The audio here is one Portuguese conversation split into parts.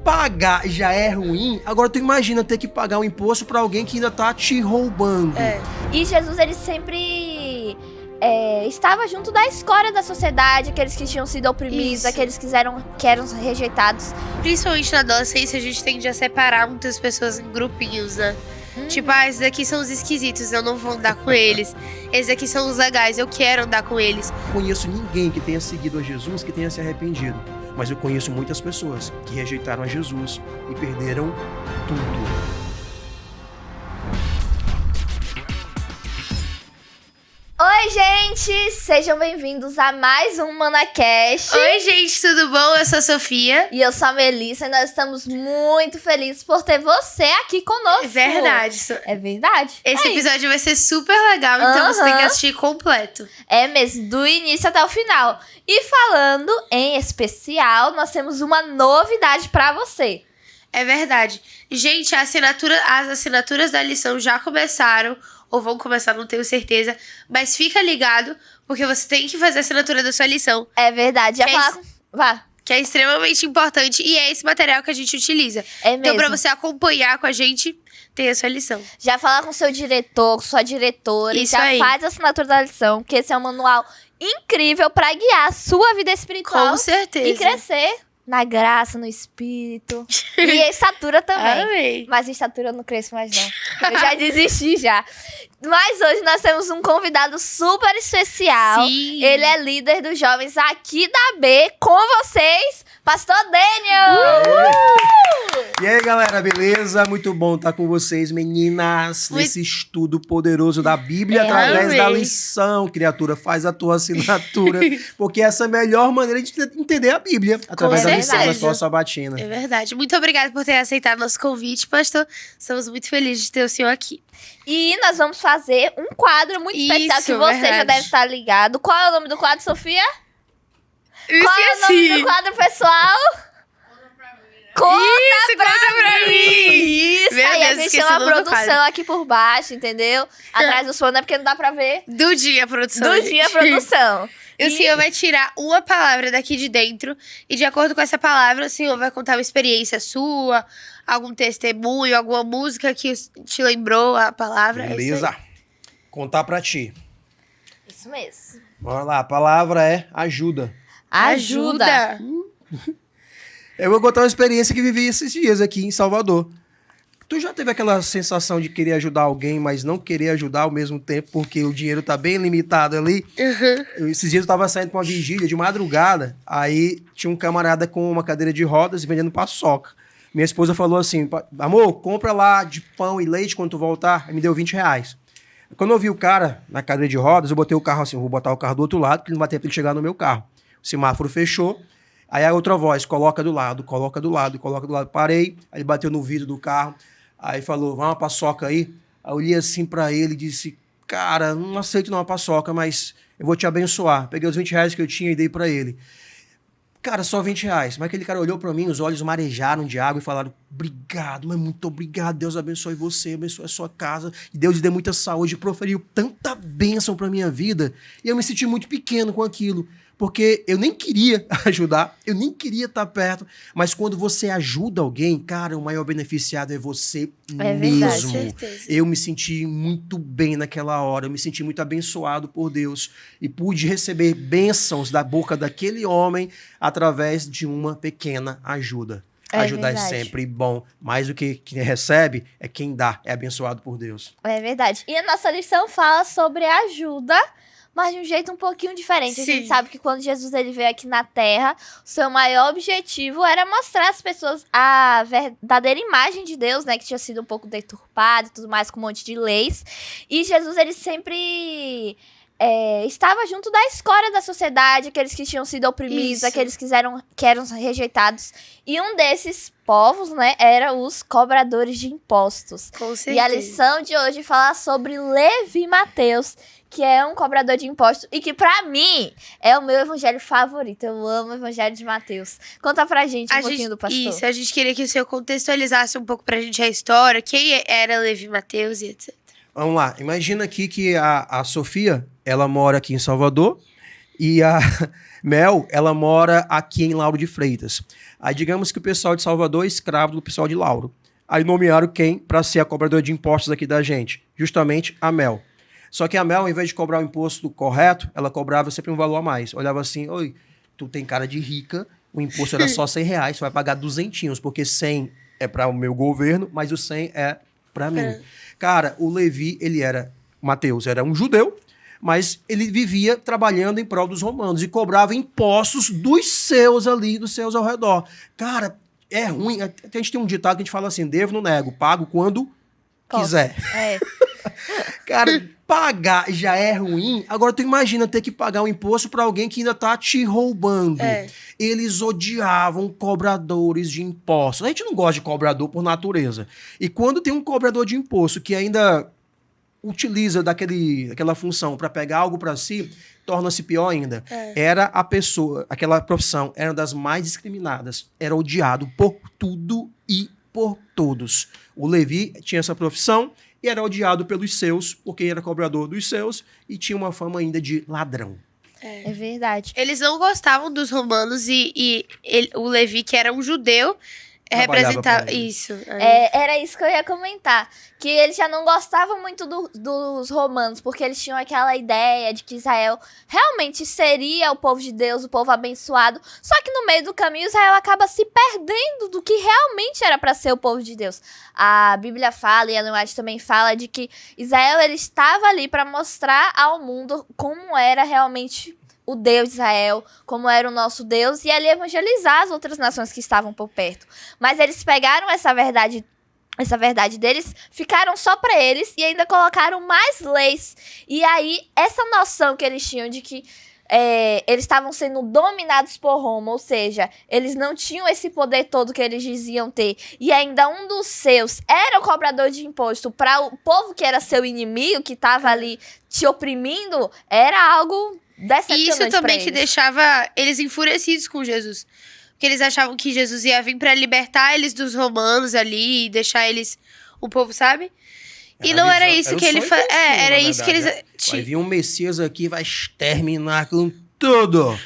pagar já é ruim, agora tu imagina ter que pagar um imposto pra alguém que ainda tá te roubando. E Jesus, ele sempre estava junto da escória da sociedade, aqueles que tinham sido oprimidos, Isso. aqueles que eram rejeitados. Principalmente na adolescência, a gente tende a separar muitas pessoas em grupinhos, né? Tipo, esses aqui são os esquisitos, eu não vou andar com eles. Esses aqui são os legais, eu quero andar com eles. Não conheço ninguém que tenha seguido a Jesus que tenha se arrependido. Mas eu conheço muitas pessoas que rejeitaram a Jesus e perderam tudo. Oi, gente! Sejam bem-vindos a mais um ManaCast. Oi, gente, tudo bom? Eu sou a Sofia. E eu sou a Melissa e nós estamos muito felizes por ter você aqui conosco. É verdade. É verdade. Esse episódio vai ser super legal, então você tem que assistir completo. É mesmo, do início até o final. E falando em especial, nós temos uma novidade pra você. É verdade. Gente, as assinaturas da lição já começaram, ou vão começar, não tenho certeza. Mas fica ligado, porque você tem que fazer a assinatura da sua lição. É verdade. Já falar... Vá. Que é extremamente importante e é esse material que a gente utiliza. É mesmo. Então, pra você acompanhar com a gente, tem a sua lição. Já falar com seu diretor, com sua diretora. Isso já aí. faz a assinatura da lição, que esse é um manual incrível pra guiar a sua vida espiritual. Com certeza. E crescer na graça, no espírito. E em estatura também. Amém. Mas em estatura eu não cresço mais, não. Eu já desisti, já. Mas hoje nós temos um convidado super especial. Sim. Ele é líder dos jovens aqui da B. Com vocês, Pastor Daniel! E aí, galera, beleza? Muito bom estar com vocês, meninas, nesse estudo poderoso da Bíblia através da lição. Criatura, faz a tua assinatura, porque essa é a melhor maneira de entender a Bíblia, através da lição da sua sabatina. É verdade. Muito obrigada por ter aceitado nosso convite, pastor. Estamos muito felizes de ter o senhor aqui. E nós vamos fazer um quadro muito especial que você já deve estar ligado. Qual é o nome do quadro, Sofia? Qual é o nome do quadro, pessoal? Conta pra mim! Isso Meu aí, Deus, a gente esqueci chama o a nome do produção quadro. aqui por baixo, entendeu? Atrás dos fones é porque não dá pra ver. Dudinha, produção. Dudinha produção. E o senhor vai tirar uma palavra daqui de dentro e de acordo com essa palavra, o senhor vai contar uma experiência sua, algum testemunho, alguma música que te lembrou a palavra. Beleza? Contar pra ti. Isso mesmo. Bora lá, a palavra é ajuda. Ajuda. Eu vou contar uma experiência que vivi esses dias aqui em Salvador. Tu já teve aquela sensação de querer ajudar alguém, mas não querer ajudar ao mesmo tempo, porque o dinheiro tá bem limitado ali? Esses dias eu tava saindo pra uma vigília de madrugada, aí tinha um camarada com uma cadeira de rodas e vendendo paçoca. Minha esposa falou assim, amor, compra lá de pão e leite quando tu voltar. Aí me deu R$20. Quando eu vi o cara na cadeira de rodas, eu botei o carro assim, vou botar o carro do outro lado, porque não vai ter tempo de chegar no meu carro. O semáforo fechou. Aí a outra voz, coloca do lado, coloca do lado, coloca do lado. Parei, aí ele bateu no vidro do carro, aí falou, vai uma paçoca aí. Aí eu olhei assim pra ele e disse, cara, não aceito não uma paçoca, mas eu vou te abençoar. Peguei os R$20 que eu tinha e dei pra ele. Cara, só R$20. Mas aquele cara olhou pra mim, os olhos marejaram de água e falaram, obrigado, mas muito obrigado, Deus abençoe você, abençoe a sua casa, e Deus lhe dê muita saúde, proferiu tanta bênção pra minha vida, e eu me senti muito pequeno com aquilo. Porque eu nem queria ajudar, eu nem queria estar perto, mas quando você ajuda alguém, cara, o maior beneficiado é você mesmo. Verdade, certeza. Eu me senti muito bem naquela hora, eu me senti muito abençoado por Deus e pude receber bênçãos da boca daquele homem através de uma pequena ajuda. Ajudar é sempre bom, mais do que quem recebe é quem dá, é abençoado por Deus. É verdade. E a nossa lição fala sobre ajuda, mas de um jeito um pouquinho diferente. Sim. A gente sabe que quando Jesus ele veio aqui na Terra, o seu maior objetivo era mostrar às pessoas a verdadeira imagem de Deus, né? Que tinha sido um pouco deturpada e tudo mais, com um monte de leis. E Jesus, ele sempre estava junto da escória da sociedade, aqueles que tinham sido oprimidos, Isso. aqueles que eram rejeitados. E um desses povos, né, era os cobradores de impostos. Com certeza. E a lição de hoje fala sobre Levi Mateus, que é um cobrador de impostos e que, pra mim, é o meu evangelho favorito. Eu amo o evangelho de Mateus. Conta pra gente um pouquinho do pastor. Isso, a gente queria que o senhor contextualizasse um pouco pra gente a história, quem era Levi Mateus e etc. Vamos lá, imagina aqui que a Sofia, ela mora aqui em Salvador e a Mel, ela mora aqui em Lauro de Freitas. Aí digamos que o pessoal de Salvador é escravo do pessoal de Lauro. Aí nomearam quem para ser a cobradora de impostos aqui da gente? Justamente a Mel. Só que a Mel, ao invés de cobrar o imposto correto, ela cobrava sempre um valor a mais. Olhava assim, oi, tu tem cara de rica, o imposto era só R$100, tu vai pagar 200, porque 100 é para o meu governo, mas o 100 é para mim. Cara, o Levi, Mateus era um judeu, mas ele vivia trabalhando em prol dos romanos e cobrava impostos dos seus ali, dos seus ao redor. Cara, é ruim. A gente tem um ditado que a gente fala assim, devo, não nego, pago quando quiser. É. Cara, pagar já é ruim. Agora tu imagina ter que pagar um imposto para alguém que ainda tá te roubando. Eles odiavam cobradores de impostos. A gente não gosta de cobrador por natureza. E quando tem um cobrador de imposto que ainda utiliza daquela função para pegar algo para si, torna-se pior ainda. Era a pessoa, aquela profissão, era uma das mais discriminadas. Era odiado por tudo e por todos. O Levi tinha essa profissão e era odiado pelos seus, porque era cobrador dos seus e tinha uma fama ainda de ladrão. É verdade. Eles não gostavam dos romanos o Levi, que era um judeu, representava isso. Era isso que eu ia comentar. Que eles já não gostavam muito dos romanos, porque eles tinham aquela ideia de que Israel realmente seria o povo de Deus, o povo abençoado. Só que no meio do caminho, Israel acaba se perdendo do que realmente era para ser o povo de Deus. A Bíblia fala, e a Ellen White também fala, de que Israel ele estava ali para mostrar ao mundo como era realmente o Deus de Israel, como era o nosso Deus, e ali evangelizar as outras nações que estavam por perto. Mas eles pegaram essa verdade deles, ficaram só para eles e ainda colocaram mais leis. E aí, essa noção que eles tinham de que eles estavam sendo dominados por Roma, ou seja, eles não tinham esse poder todo que eles diziam ter, e ainda um dos seus era o cobrador de imposto para o povo que era seu inimigo, que estava ali te oprimindo, era algo decepcionante. E isso também que deixava eles enfurecidos com Jesus. Porque eles achavam que Jesus ia vir pra libertar eles dos romanos ali e deixar eles, o povo, sabe? E não era isso que ele fazia. Era isso que eles. Vai vir um Messias aqui, vai exterminar com tudo.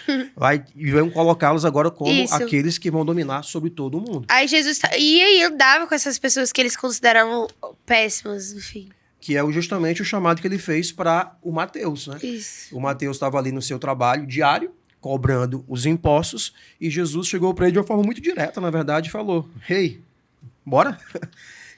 E vão colocá-los agora como aqueles que vão dominar sobre todo o mundo. Aí Jesus ia e andava com essas pessoas que eles consideravam péssimas, enfim. Que é justamente o chamado que ele fez para o Mateus, né? Isso. O Mateus estava ali no seu trabalho diário, cobrando os impostos, e Jesus chegou para ele de uma forma muito direta, na verdade, e falou, hey, bora?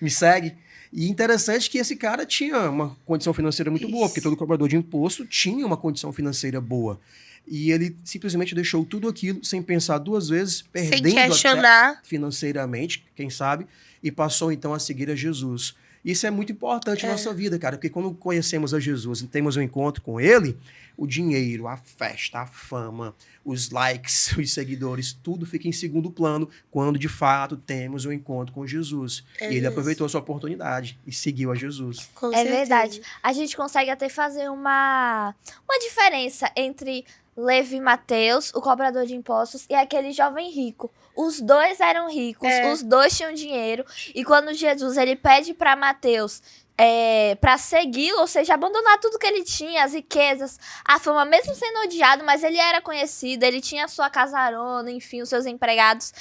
Me segue. E interessante que esse cara tinha uma condição financeira muito boa, porque todo cobrador de imposto tinha uma condição financeira boa. E ele simplesmente deixou tudo aquilo sem pensar duas vezes, perdendo sem questionar até financeiramente, quem sabe, e passou então a seguir a Jesus. Isso é muito importante na nossa vida, cara, porque quando conhecemos a Jesus e temos um encontro com ele, o dinheiro, a festa, a fama, os likes, os seguidores, tudo fica em segundo plano quando, de fato, temos um encontro com Jesus. E ele aproveitou a sua oportunidade e seguiu a Jesus. É verdade. A gente consegue até fazer uma diferença entre Levi e Mateus, o cobrador de impostos, e aquele jovem rico. Os dois eram ricos, os dois tinham dinheiro. E quando Jesus ele pede para Mateus para segui-lo, ou seja, abandonar tudo que ele tinha, as riquezas, a fama, mesmo sendo odiado, mas ele era conhecido, ele tinha a sua casarona, enfim, os seus empregados.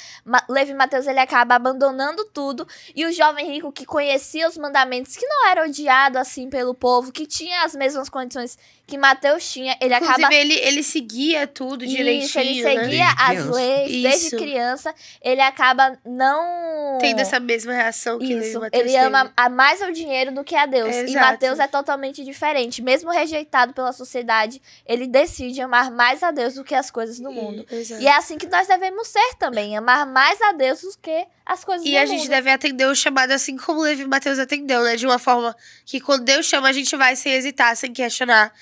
Levi Mateus, ele acaba abandonando tudo, e o jovem rico que conhecia os mandamentos, que não era odiado assim pelo povo, que tinha as mesmas condições que Mateus tinha, ele Inclusive, acaba... ele seguia tudo direitinho, Isso, ele seguia as leis desde criança, ele acaba não... tendo essa mesma reação que Isso, Mateus ele ama mais o dinheiro do que a Deus. E Exato. Mateus é totalmente diferente. Mesmo rejeitado pela sociedade, ele decide amar mais a Deus do que as coisas do mundo. Exato. E é assim que nós devemos ser também, amar mais a Deus do que as coisas do mundo. E a gente deve atender o chamado assim como Levi Mateus atendeu, né? De uma forma que quando Deus chama, a gente vai sem hesitar, sem questionar.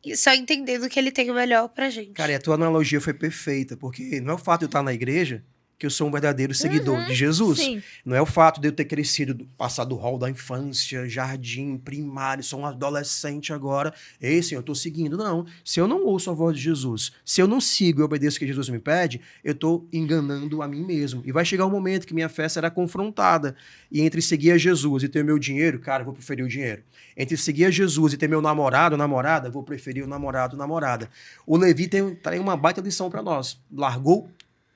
E só entendendo que ele tem o melhor pra gente. Cara, e a tua analogia foi perfeita, porque não é o fato de eu estar na igreja que eu sou um verdadeiro seguidor de Jesus. Sim. Não é o fato de eu ter crescido, passado o hall da infância, jardim, primário, sou um adolescente agora. Ei, Senhor, eu tô seguindo. Não. Se eu não ouço a voz de Jesus, se eu não sigo e obedeço o que Jesus me pede, eu tô enganando a mim mesmo. E vai chegar um momento que minha fé será confrontada. E entre seguir a Jesus e ter meu dinheiro, cara, eu vou preferir o dinheiro. Entre seguir a Jesus e ter meu namorado ou namorada, eu vou preferir o namorado ou namorada. O Levi tem uma baita lição para nós. Largou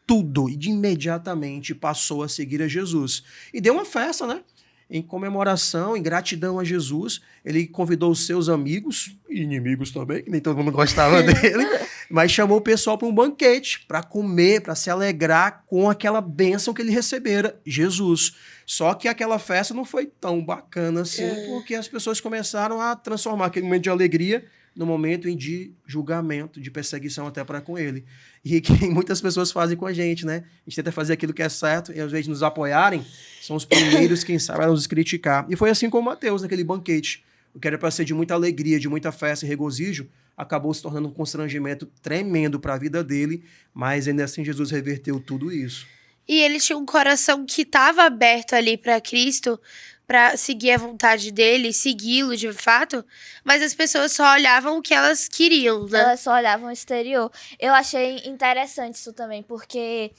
tudo e de imediatamente passou a seguir a Jesus. E deu uma festa, né? Em comemoração, em gratidão a Jesus, ele convidou os seus amigos, e inimigos também, que nem todo mundo gostava dele, mas chamou o pessoal para um banquete, para comer, para se alegrar com aquela bênção que ele recebera, Jesus. Só que aquela festa não foi tão bacana assim, porque as pessoas começaram a transformar aquele momento de alegria no momento de julgamento, de perseguição até para com ele. E que muitas pessoas fazem com a gente, né? A gente tenta fazer aquilo que é certo e, às vezes, nos apoiarem, são os primeiros, quem sabe, a nos criticar. E foi assim com Mateus, naquele banquete. O que era para ser de muita alegria, de muita festa e regozijo, acabou se tornando um constrangimento tremendo para a vida dele, mas ainda assim Jesus reverteu tudo isso. E ele tinha um coração que estava aberto ali para Cristo, para seguir a vontade dele, segui-lo de fato, mas as pessoas só olhavam o que elas queriam, né? Elas só olhavam o exterior. Eu achei interessante isso também, porque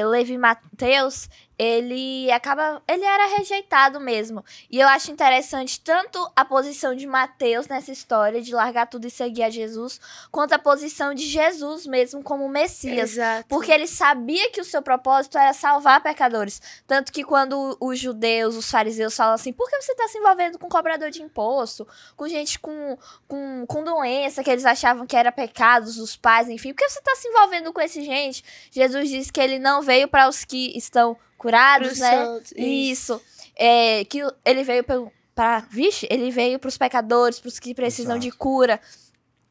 Levi Mateus, ele era rejeitado mesmo. E eu acho interessante tanto a posição de Mateus nessa história, de largar tudo e seguir a Jesus, quanto a posição de Jesus mesmo como Messias. Exato. Porque ele sabia que o seu propósito era salvar pecadores. Tanto que quando os judeus, os fariseus falam assim, por que você está se envolvendo com cobrador de imposto? Com gente com doença, que eles achavam que era pecados dos pais, enfim. Por que você está se envolvendo com esse gente? Jesus disse que ele não veio para os que estão curados, Pros né? santos, Isso. Que ele veio ele veio para os pecadores, para os que precisam Exato. de cura.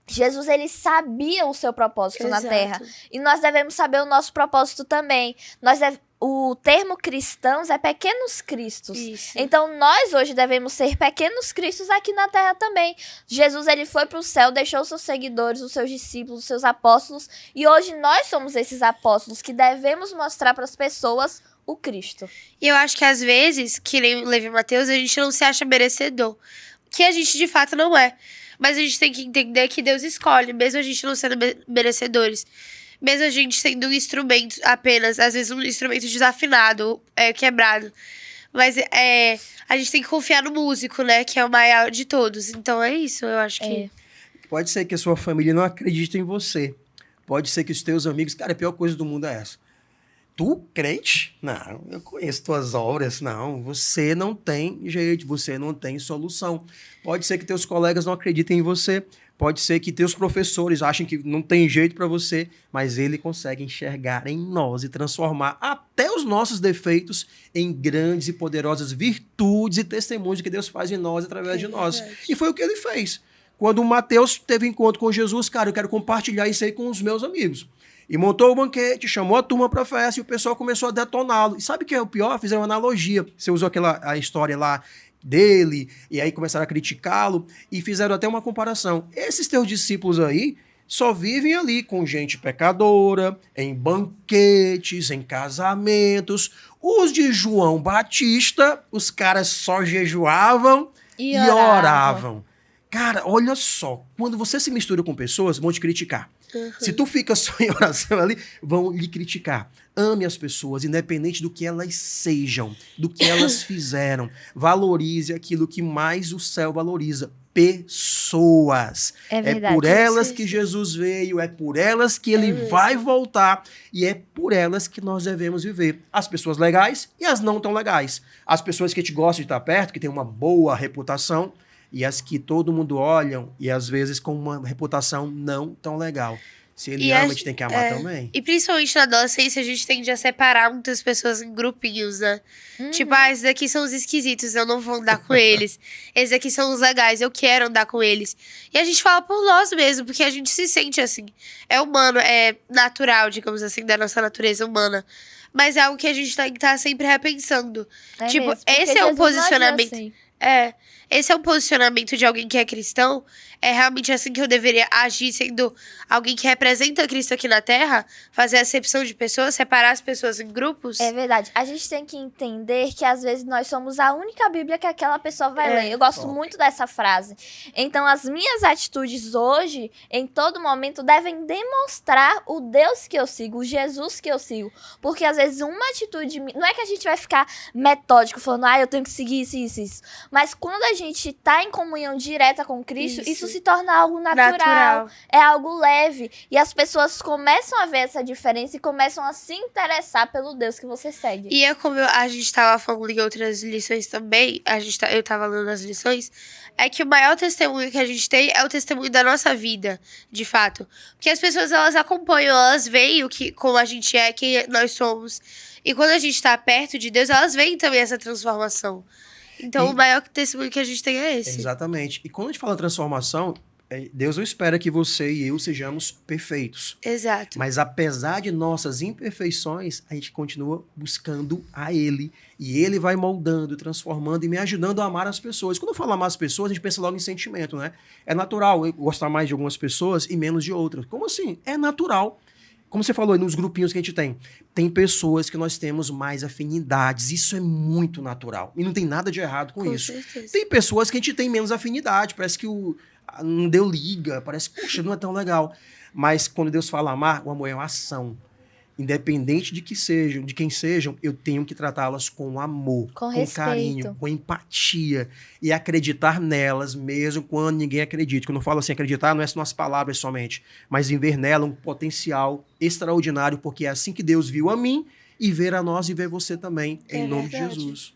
Jesus, ele sabia o seu propósito na Exato. Terra. E nós devemos saber o nosso propósito também. O termo cristãos é pequenos cristos. Isso. Então, nós hoje devemos ser pequenos cristos aqui na Terra também. Jesus, ele foi para o céu, deixou os seus seguidores, os seus discípulos, os seus apóstolos. E hoje nós somos esses apóstolos que devemos mostrar para as pessoas o Cristo. E eu acho que às vezes, que nem o Levi Mateus, a gente não se acha merecedor. Que a gente de fato não é. Mas a gente tem que entender que Deus escolhe, mesmo a gente não sendo merecedores. Mesmo a gente sendo um instrumento apenas, às vezes um instrumento desafinado, quebrado. Mas a gente tem que confiar no músico, né? Que é o maior de todos. Então é isso, eu acho que... Pode ser que a sua família não acredite em você. Pode ser que os teus amigos... Cara, a pior coisa do mundo é essa. Tu, crente? Não, eu conheço tuas obras. Não, você não tem jeito, você não tem solução. Pode ser que teus colegas não acreditem em você. Pode ser que teus professores achem que não tem jeito para você, mas ele consegue enxergar em nós e transformar até os nossos defeitos em grandes e poderosas virtudes e testemunhos que Deus faz em nós através de nós. E foi o que ele fez. Quando o Mateus teve encontro com Jesus, cara, eu quero compartilhar isso aí com os meus amigos. E montou o banquete, chamou a turma para a festa e o pessoal começou a detoná-lo. E sabe o que é o pior? Fizeram uma analogia. Você usou a história lá dele, e aí começaram a criticá-lo, e fizeram até uma comparação. Esses teus discípulos aí só vivem ali com gente pecadora, em banquetes, em casamentos. Os de João Batista, os caras só jejuavam e oravam. Cara, olha só, quando você se mistura com pessoas, vão te criticar. Uhum. Se tu fica só em oração ali, vão lhe criticar. Ame as pessoas, independente do que elas sejam, do que elas fizeram. Valorize aquilo que mais o céu valoriza. Pessoas. É verdade. É por elas que Jesus veio, é por elas que ele vai voltar e é por elas que nós devemos viver. As pessoas legais e as não tão legais. As pessoas que te gostam de estar perto, que têm uma boa reputação, e as que todo mundo olham e às vezes com uma reputação não tão legal. Se ele ama, a gente tem que amar também. E principalmente na adolescência, a gente tende a separar muitas pessoas em grupinhos, né? Tipo, esses aqui são os esquisitos, eu não vou andar com eles. Esses aqui são os legais, eu quero andar com eles. E a gente fala por nós mesmo, porque a gente se sente assim. É humano, é natural, digamos assim, da nossa natureza humana. Mas é algo que a gente tem que estar sempre repensando. Tipo, mesmo, esse é um Jesus não agiu posicionamento... assim. Esse é um posicionamento de alguém que é cristão. É realmente assim que eu deveria agir, sendo alguém que representa Cristo aqui na Terra, fazer acepção de pessoas, separar as pessoas em grupos. É verdade. A gente tem que entender que às vezes nós somos a única Bíblia que aquela pessoa vai ler. Eu gosto muito dessa frase. Então, as minhas atitudes hoje, em todo momento, devem demonstrar o Deus que eu sigo, o Jesus que eu sigo. Porque às vezes uma atitude... Não é que a gente vai ficar metódico, falando, eu tenho que seguir isso. Mas quando a gente tá em comunhão direta com Cristo, isso isso se torna algo natural. É algo leve. E as pessoas começam a ver essa diferença e começam a se interessar pelo Deus que você segue. E é como a gente tava falando em outras lições também, eu tava lendo as lições, é que o maior testemunho que a gente tem é o testemunho da nossa vida, de fato. Porque as pessoas, elas acompanham, elas veem como a gente é, quem nós somos. E quando a gente tá perto de Deus, elas veem também essa transformação. Então, o maior testemunho que a gente tem é esse. Exatamente. E quando a gente fala transformação, Deus não espera que você e eu sejamos perfeitos. Exato. Mas apesar de nossas imperfeições, a gente continua buscando a Ele. E Ele vai moldando, transformando e me ajudando a amar as pessoas. Quando eu falo amar as pessoas, a gente pensa logo em sentimento, né? É natural eu gostar mais de algumas pessoas e menos de outras. Como assim? É natural. Como você falou, nos grupinhos que a gente tem pessoas que nós temos mais afinidades. Isso é muito natural. E não tem nada de errado com isso. Certeza. Tem pessoas que a gente tem menos afinidade. Parece que não deu liga. Parece que, poxa, não é tão legal. Mas quando Deus fala amar, o amor é uma ação. Independente de quem sejam, eu tenho que tratá-las com amor, com respeito, carinho, com empatia e acreditar nelas mesmo quando ninguém acredita. Quando eu falo assim, acreditar não é nas palavras somente, mas em ver nela um potencial extraordinário, porque é assim que Deus viu a mim e ver a nós e ver você também, em nome de Jesus.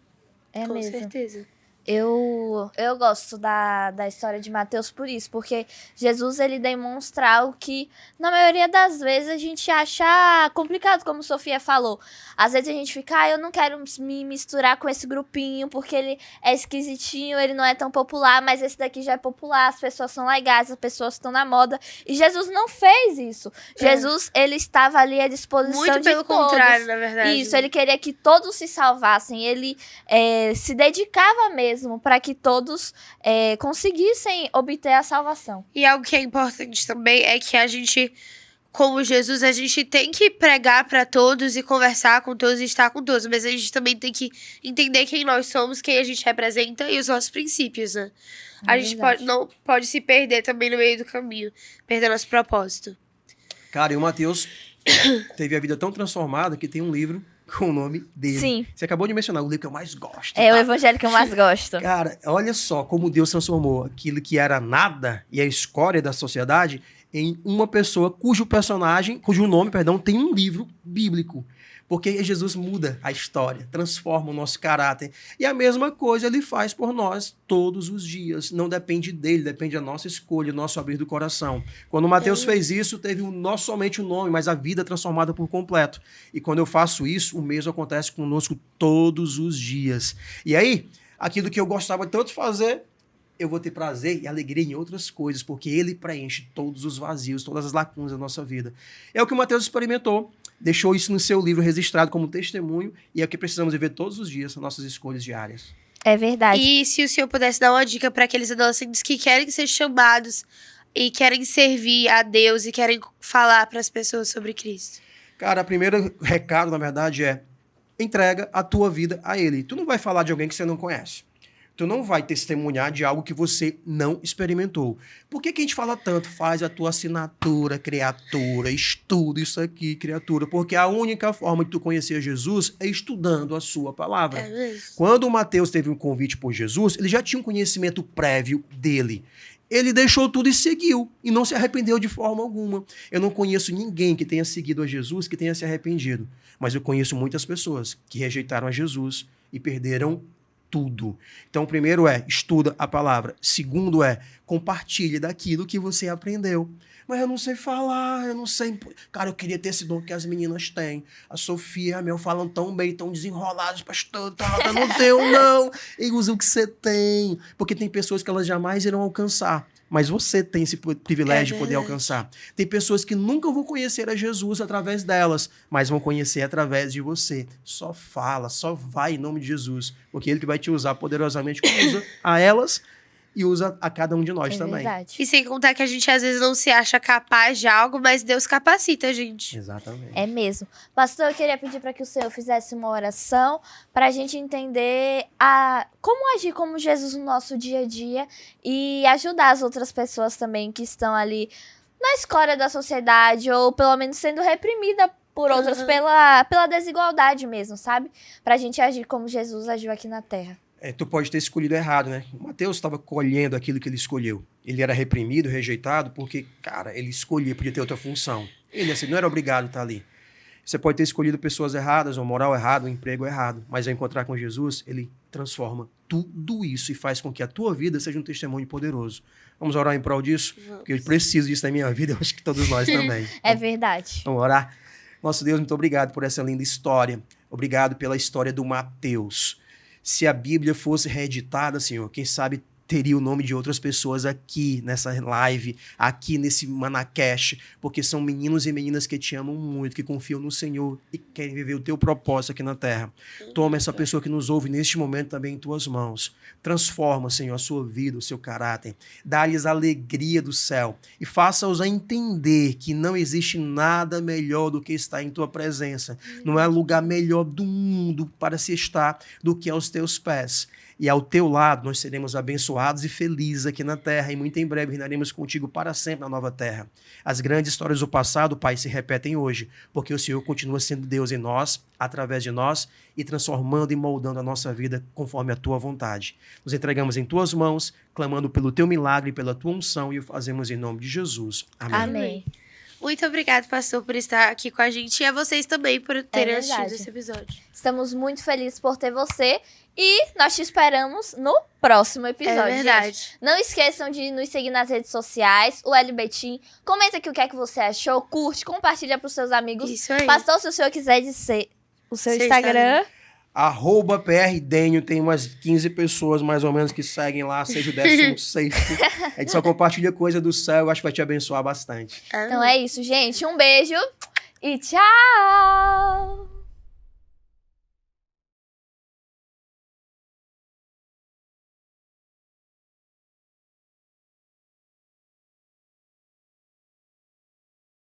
É com mesmo. certeza. Eu gosto da história de Mateus por isso, porque Jesus, ele demonstra algo que, na maioria das vezes, a gente acha complicado, como Sofia falou. Às vezes a gente fica, eu não quero me misturar com esse grupinho, porque ele é esquisitinho, ele não é tão popular, mas esse daqui já é popular, as pessoas são legais, as pessoas estão na moda. E Jesus não fez isso. Jesus, ele estava ali à disposição de todos. Muito pelo contrário, na verdade. Isso, ele queria que todos se salvassem, ele se dedicava mesmo para que todos conseguissem obter a salvação. E algo que é importante também é que a gente, como Jesus, a gente tem que pregar para todos e conversar com todos e estar com todos, mas a gente também tem que entender quem nós somos, quem a gente representa e os nossos princípios, né? A gente não pode se perder também no meio do caminho, perder nosso propósito. Cara, e o Mateus teve a vida tão transformada que tem um livro com o nome dele. Sim. Você acabou de mencionar o livro que eu mais gosto. É o evangelho que eu mais gosto. Cara, olha só como Deus transformou aquilo que era nada e a escória da sociedade em uma pessoa cujo nome, tem um livro bíblico. Porque Jesus muda a história, transforma o nosso caráter. E a mesma coisa ele faz por nós todos os dias. Não depende dele, depende da nossa escolha, do nosso abrir do coração. Quando o Mateus fez isso, teve não somente o nome, mas a vida transformada por completo. E quando eu faço isso, o mesmo acontece conosco todos os dias. E aí, aquilo que eu gostava tanto de fazer, eu vou ter prazer e alegria em outras coisas, porque ele preenche todos os vazios, todas as lacunas da nossa vida. É o que o Mateus experimentou, deixou isso no seu livro registrado como testemunho, e é o que precisamos viver todos os dias, nas nossas escolhas diárias. É verdade. E se o senhor pudesse dar uma dica para aqueles adolescentes que querem ser chamados e querem servir a Deus e querem falar para as pessoas sobre Cristo? Cara, o primeiro recado, na verdade, é entrega a tua vida a Ele. Tu não vai falar de alguém que você não conhece. Tu não vai testemunhar de algo que você não experimentou. Por que a gente fala tanto? Faz a tua assinatura, criatura, estuda isso aqui, criatura. Porque a única forma de tu conhecer Jesus é estudando a sua palavra. É mesmo. Quando o Mateus teve um convite por Jesus, ele já tinha um conhecimento prévio dele. Ele deixou tudo e seguiu, e não se arrependeu de forma alguma. Eu não conheço ninguém que tenha seguido a Jesus que tenha se arrependido. Mas eu conheço muitas pessoas que rejeitaram a Jesus e perderam tudo. Então, primeiro estuda a palavra. Segundo compartilhe daquilo que você aprendeu. Mas eu não sei falar, eu não sei... Cara, eu queria ter esse dom que as meninas têm. A Sofia e a Mel falam tão bem, tão desenrolados, pastor. Eu não tenho, não. E usa o que você tem. Porque tem pessoas que elas jamais irão alcançar. Mas você tem esse privilégio de poder alcançar. Tem pessoas que nunca vão conhecer a Jesus através delas, mas vão conhecer através de você. Só fala, só vai em nome de Jesus. Porque Ele que vai te usar poderosamente, como usa a elas e usa a cada um de nós também. Verdade. E sem contar que a gente às vezes não se acha capaz de algo, mas Deus capacita a gente. Exatamente. É mesmo. Pastor, eu queria pedir para que o senhor fizesse uma oração para a gente entender como agir como Jesus no nosso dia a dia e ajudar as outras pessoas também que estão ali na escória da sociedade ou pelo menos sendo reprimida por outras pela desigualdade mesmo, sabe? Pra gente agir como Jesus agiu aqui na Terra. Tu pode ter escolhido errado, né? Mateus estava colhendo aquilo que ele escolheu. Ele era reprimido, rejeitado, porque, cara, ele escolhia, podia ter outra função. Ele, assim, não era obrigado a estar ali. Você pode ter escolhido pessoas erradas, uma moral errada, um emprego errado, mas ao encontrar com Jesus, ele transforma tudo isso e faz com que a tua vida seja um testemunho poderoso. Vamos orar em prol disso? Porque eu preciso disso na minha vida, eu acho que todos nós também. É verdade. Vamos orar? Nosso Deus, muito obrigado por essa linda história. Obrigado pela história do Mateus. Se a Bíblia fosse reeditada, Senhor, quem sabe teria o nome de outras pessoas aqui nessa live, aqui nesse Manacast, porque são meninos e meninas que te amam muito, que confiam no Senhor e querem viver o teu propósito aqui na terra. Toma essa pessoa que nos ouve neste momento também em tuas mãos. Transforma, Senhor, a sua vida, o seu caráter. Dá-lhes a alegria do céu e faça-os a entender que não existe nada melhor do que estar em tua presença. Não há lugar melhor do mundo para se estar do que aos teus pés. E ao teu lado nós seremos abençoados e felizes aqui na terra, e muito em breve reinaremos contigo para sempre na nova terra. As grandes histórias do passado, Pai, se repetem hoje, porque o Senhor continua sendo Deus em nós, através de nós, e transformando e moldando a nossa vida conforme a tua vontade. Nos entregamos em tuas mãos, clamando pelo teu milagre e pela tua unção, e o fazemos em nome de Jesus. Amém. Amém. Muito obrigado, pastor, por estar aqui com a gente e a vocês também por terem assistido esse episódio. Estamos muito felizes por ter você e nós te esperamos no próximo episódio. É verdade. Gente. Não esqueçam de nos seguir nas redes sociais, o LBetim. Comenta aqui o que é que você achou, curte, compartilha para os seus amigos. Isso aí. Pastor, se o senhor quiser dizer o seu Instagram. @PRDenio, tem umas 15 pessoas mais ou menos que seguem lá, seja o 16º. A gente só compartilha coisa do céu, eu acho que vai te abençoar bastante. Então é isso, gente. Um beijo e tchau!